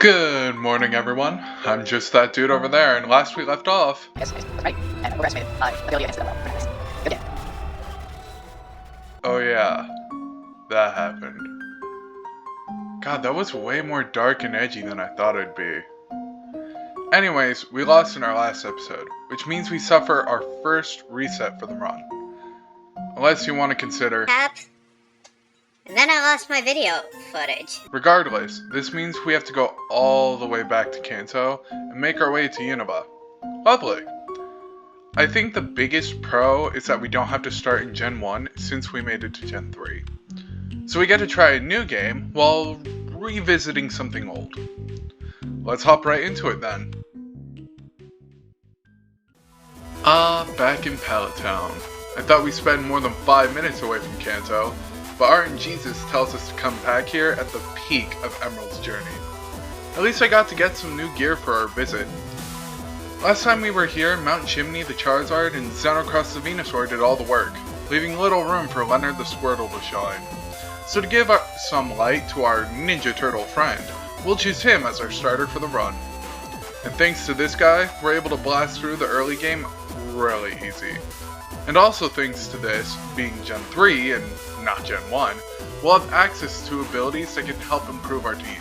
Good morning, everyone. I'm just that dude over there, and last we left off... Yes, that's right. And overestimated ability against the level. Very nice. Good game. Oh yeah, that happened. God, that was way more dark and edgy than I thought it'd be. Anyways, we lost in our last episode, which means we suffer our first reset for the run. Unless you want to consider... And then I lost my video footage. Regardless, this means we have to go all the way back to Kanto and make our way to Unova. Lovely! I think the biggest pro is that we don't have to start in Gen 1 since we made it to Gen 3. So we get to try a new game while revisiting something old. Let's hop right into it then. Back in Pallet Town. I thought we'd spend more than 5 minutes away from Kanto, but Art and Jesus tells us to come back here at the peak of Emerald's journey. At least I got to get some new gear for our visit. Last time we were here, Mount Chimney, the Charizard, and Xenocross the Venusaur did all the work, leaving little room for Leonard the Squirtle to shine. So to give some light to our Ninja Turtle friend, we'll choose him as our starter for the run. And thanks to this guy, we're able to blast through the early game really easy. And also thanks to this, being Gen 3 and not Gen 1, we'll have access to abilities that can help improve our team.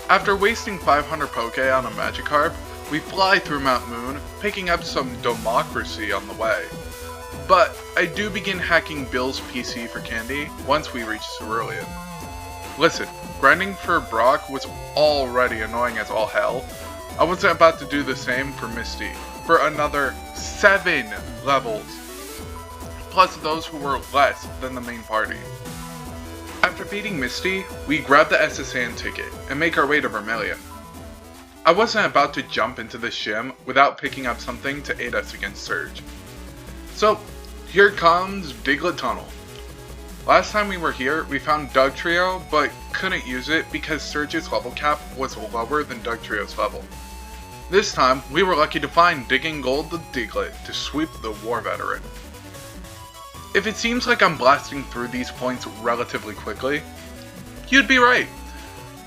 After wasting 500 Poke on a Magikarp, we fly through Mount Moon, picking up some Democracy on the way. But I do begin hacking Bill's PC for candy once we reach Cerulean. Listen, grinding for Brock was already annoying as all hell. I wasn't about to do the same for Misty, for another 7 levels, plus those who were less than the main party. After beating Misty, we grab the SSN ticket and make our way to Vermilion. I wasn't about to jump into the shim without picking up something to aid us against Surge. So, here comes Diglett Tunnel. Last time we were here, we found Dugtrio, but couldn't use it because Surge's level cap was lower than Dugtrio's level. This time, we were lucky to find Digging Gold the Diglett to sweep the War Veteran. If it seems like I'm blasting through these points relatively quickly, you'd be right.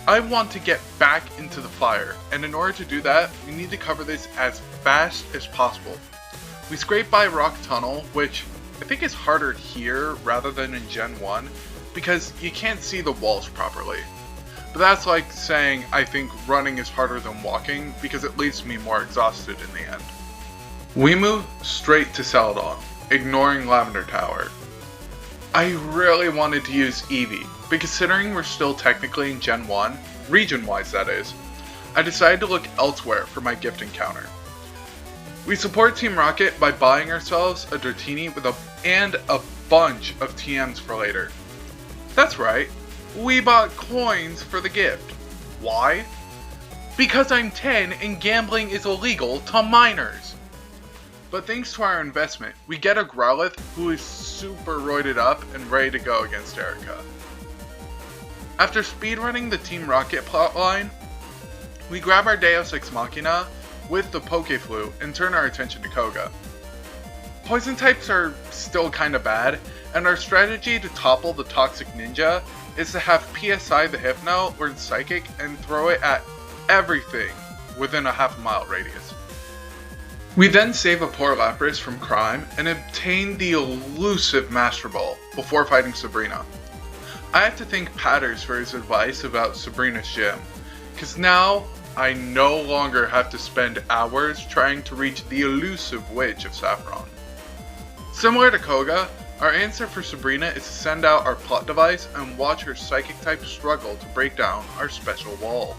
I want to get back into the fire, and in order to do that, we need to cover this as fast as possible. We scrape by Rock Tunnel, which I think is harder here rather than in Gen 1, because you can't see the walls properly. But that's like saying I think running is harder than walking because it leaves me more exhausted in the end. We move straight to Celadon, ignoring Lavender Tower. I really wanted to use Eevee, but considering we're still technically in Gen 1, region-wise that is, I decided to look elsewhere for my gift encounter. We support Team Rocket by buying ourselves a Dratini and a bunch of TMs for later. That's right. We bought coins for the gift. Why? Because I'm 10 and gambling is illegal to minors. But thanks to our investment, we get a Growlithe who is super roided up and ready to go against Erica. After speedrunning the Team Rocket plotline, we grab our Deus Ex Machina with the Pokeflute and turn our attention to Koga. Poison types are still kinda bad, and our strategy to topple the Toxic Ninja is to have PSI the Hypno learn Psychic and throw it at everything within a half-mile radius. We then save a poor Lapras from crime and obtain the elusive Master Ball before fighting Sabrina. I have to thank Patters for his advice about Sabrina's gym, cause now I no longer have to spend hours trying to reach the elusive Witch of Saffron. Similar to Koga, our answer for Sabrina is to send out our plot device and watch her Psychic type struggle to break down our special wall.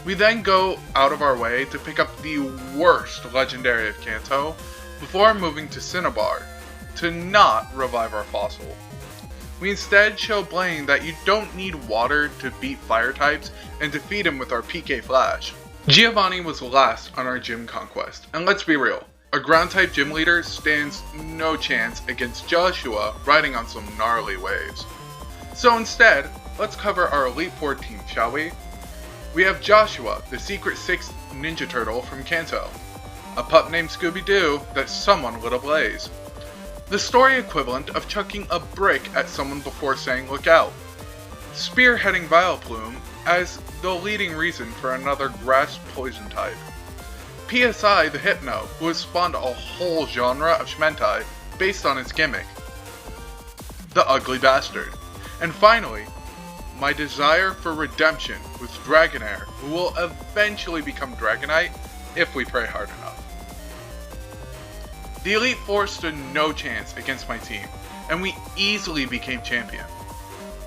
We then go out of our way to pick up the worst legendary of Kanto before moving to Cinnabar to not revive our fossil. We instead show Blaine that you don't need water to beat fire types and defeat him with our PK Flash. Giovanni was last on our gym conquest, and let's be real, a ground type gym leader stands no chance against Joshua riding on some gnarly waves. So instead, let's cover our Elite Four team, shall we? We have Joshua, the secret 6th Ninja Turtle from Kanto, a pup named Scooby-Doo that someone lit ablaze. The story equivalent of chucking a brick at someone before saying look out. Spearheading Vileplume, as the leading reason for another grass poison type. PSI the Hypno, who has spawned a whole genre of Shmentai based on its gimmick. The Ugly Bastard. And finally, my desire for redemption with Dragonair, who will eventually become Dragonite if we pray hard enough. The Elite Four stood no chance against my team, and we easily became champion.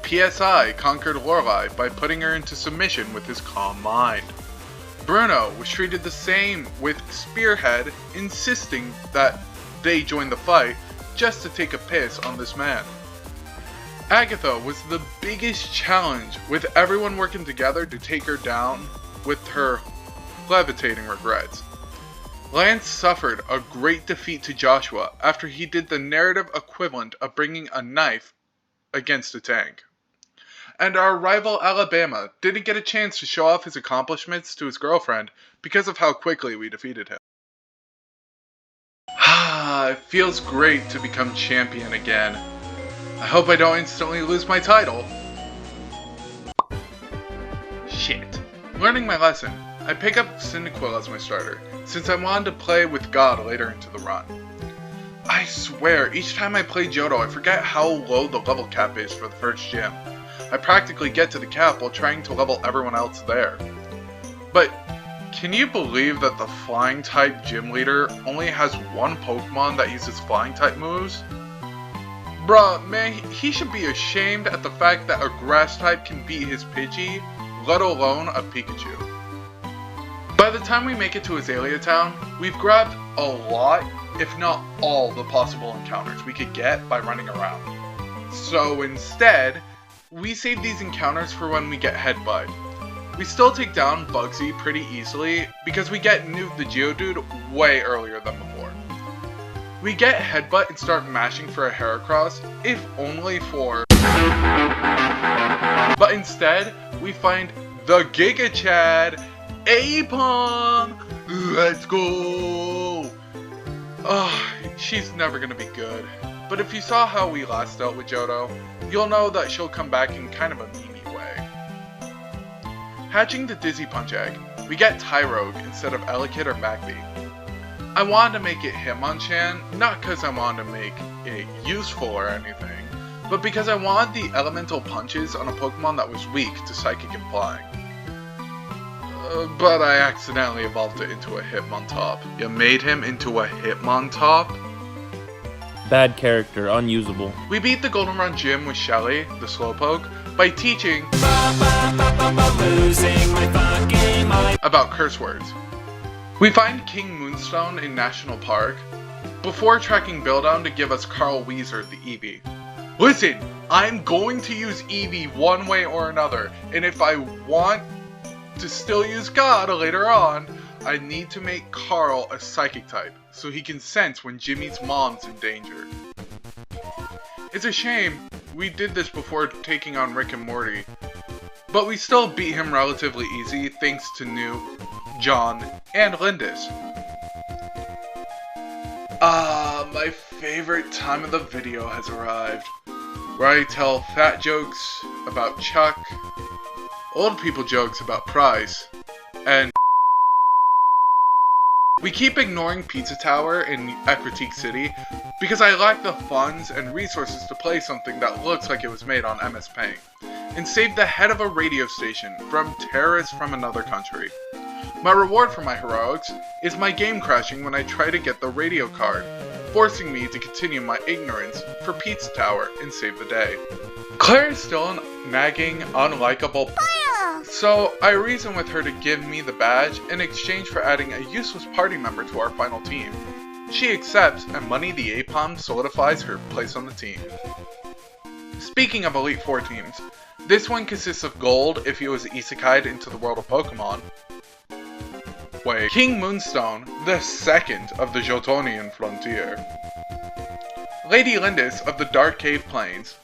PSI conquered Lorelei by putting her into submission with his calm mind. Bruno was treated the same, with Spearhead insisting that they join the fight just to take a piss on this man. Agatha was the biggest challenge, with everyone working together to take her down with her levitating regrets. Lance suffered a great defeat to Joshua after he did the narrative equivalent of bringing a knife against a tank. And our rival Alabama didn't get a chance to show off his accomplishments to his girlfriend because of how quickly we defeated him. It feels great to become champion again. I hope I don't instantly lose my title. Shit. Learning my lesson, I pick up Cyndaquil as my starter, since I wanted to play with God later into the run. I swear, each time I play Johto, I forget how low the level cap is for the first gym. I practically get to the cap while trying to level everyone else there. But can you believe that the flying type gym leader only has one Pokemon that uses flying type moves? Bruh, man, he should be ashamed at the fact that a grass type can beat his Pidgey, let alone a Pikachu. By the time we make it to Azalea Town, we've grabbed a lot, if not all, the possible encounters we could get by running around. So instead, we save these encounters for when we get Headbutt. We still take down Bugsy pretty easily because we get Noob the Geodude way earlier than before. We get Headbutt and start mashing for a Heracross, if only for... But instead, we find the Giga Chad, Apom! Let's go! She's never gonna be good. But if you saw how we last dealt with Johto, you'll know that she'll come back in kind of a memey way. Hatching the Dizzy Punch Egg, we get Tyrogue instead of Elekid or Magby. I wanted to make it Hitmonchan, not because I wanted to make it useful or anything, but because I wanted the elemental punches on a Pokemon that was weak to Psychic and Flying. But I accidentally evolved it into a Hitmontop. You made him into a Hitmontop? Bad character, unusable. We beat the Goldenrod Gym with Shelly, the Slowpoke, by teaching about curse words. We find King Moonstone in National Park, before tracking Buildown to give us Carl Weezer the Eevee. Listen, I'm going to use Eevee one way or another, and if I want to still use God later on, I need to make Carl a Psychic type, so he can sense when Jimmy's mom's in danger. It's a shame we did this before taking on Rick and Morty, but we still beat him relatively easy thanks to New, John, and Lindis. My favorite time of the video has arrived, where I tell fat jokes about Chuck, old people jokes about Price, and we keep ignoring Pizza Tower in Ecritique City because I lack the funds and resources to play something that looks like it was made on MS Paint, and save the head of a radio station from terrorists from another country. My reward for my heroics is my game crashing when I try to get the radio card, forcing me to continue my ignorance for Pizza Tower and save the day. Claire is still an nagging, unlikable so I reason with her to give me the badge in exchange for adding a useless party member to our final team. She accepts, and Money the Apom solidifies her place on the team. Speaking of Elite Four teams, this one consists of Gold if he was isekai'd into the world of Pokemon. Wait, King Moonstone, the second of the Jotonian frontier. Lady Lindis of the Dark Cave Plains.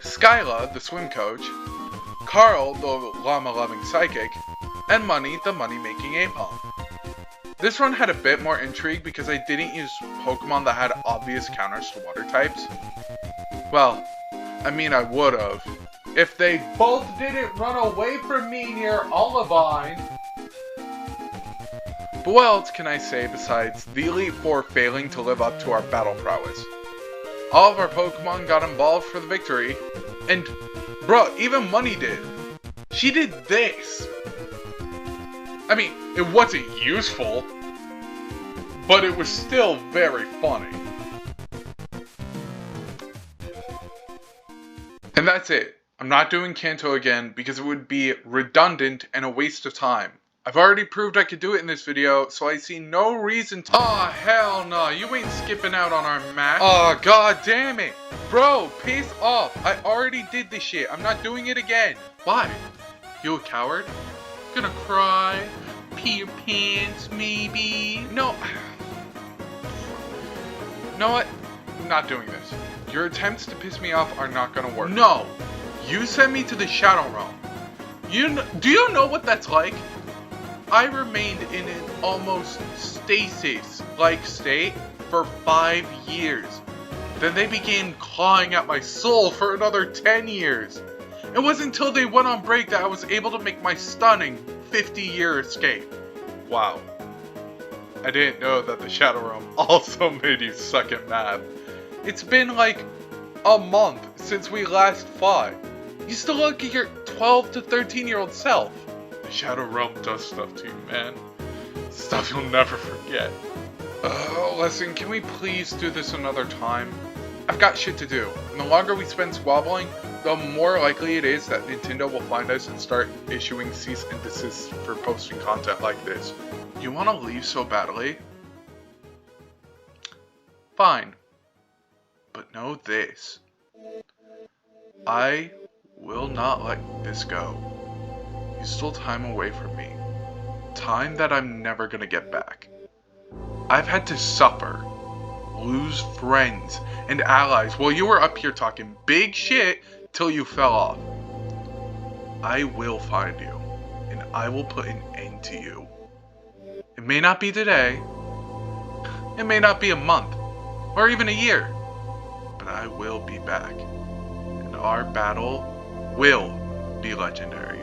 Skyla, the swim coach. Carl, the llama-loving psychic, and Money, the money-making Apom. This run had a bit more intrigue because I didn't use Pokemon that had obvious counters to water types. Well, I mean I would've, if they both didn't run away from me near Olivine. But what else can I say besides the Elite Four failing to live up to our battle prowess? All of our Pokemon got involved for the victory, and bro, even Money did. She did this. I mean, it wasn't useful, but it was still very funny. And that's it. I'm not doing Kanto again because it would be redundant and a waste of time. I've already proved I could do it in this video, so I see no reason to— Aw, hell no, you ain't skipping out on our match. Aw, god damn it. Bro, piss off. I already did this shit. I'm not doing it again. Why? You a coward? Gonna cry? Pee your pants, maybe? No. You know what? I'm not doing this. Your attempts to piss me off are not gonna work. No! You sent me to the Shadow Realm. Do you know what that's like? I remained in an almost stasis-like state for 5 years. Then they began clawing at my soul for another 10 years. It wasn't until they went on break that I was able to make my stunning 50-year escape. Wow. I didn't know that the Shadow Realm also made you suck at math. It's been like a month since we last fought. You still look at your 12 to 13-year-old self. The Shadow Realm does stuff to you, man. Stuff you'll never forget. Listen, can we please do this another time? I've got shit to do. And the longer we spend squabbling, the more likely it is that Nintendo will find us and start issuing cease and desist for posting content like this. You want to leave so badly? Fine. But know this. I will not let this go. You stole time away from me. Time that I'm never gonna get back. I've had to suffer, lose friends and allies while you were up here talking big shit till you fell off. I will find you, and I will put an end to you. It may not be today, it may not be a month, or even a year, but I will be back, and our battle will be legendary.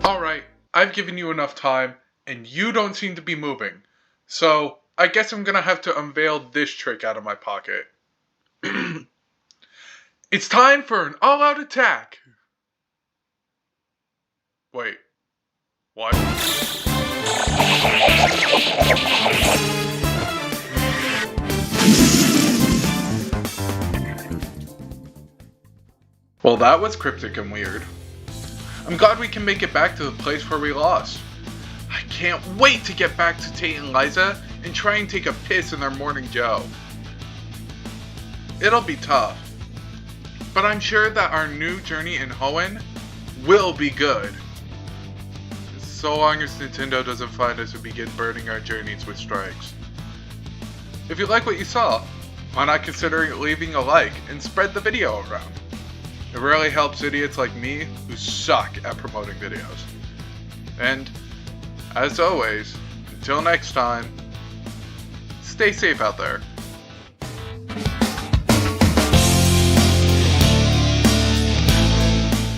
Alright, I've given you enough time, and you don't seem to be moving. So, I guess I'm gonna have to unveil this trick out of my pocket. It's time for an all-out attack! Wait, what? Well, that was cryptic and weird. I'm glad we can make it back to the place where we lost. I can't wait to get back to Tate and Liza and try and take a piss in their morning Joe. It'll be tough, but I'm sure that our new journey in Hoenn will be good. So long as Nintendo doesn't find us and begin burning our journeys with strikes. If you like what you saw, why not consider leaving a like and spread the video around? It really helps idiots like me who suck at promoting videos. And, as always, until next time, stay safe out there.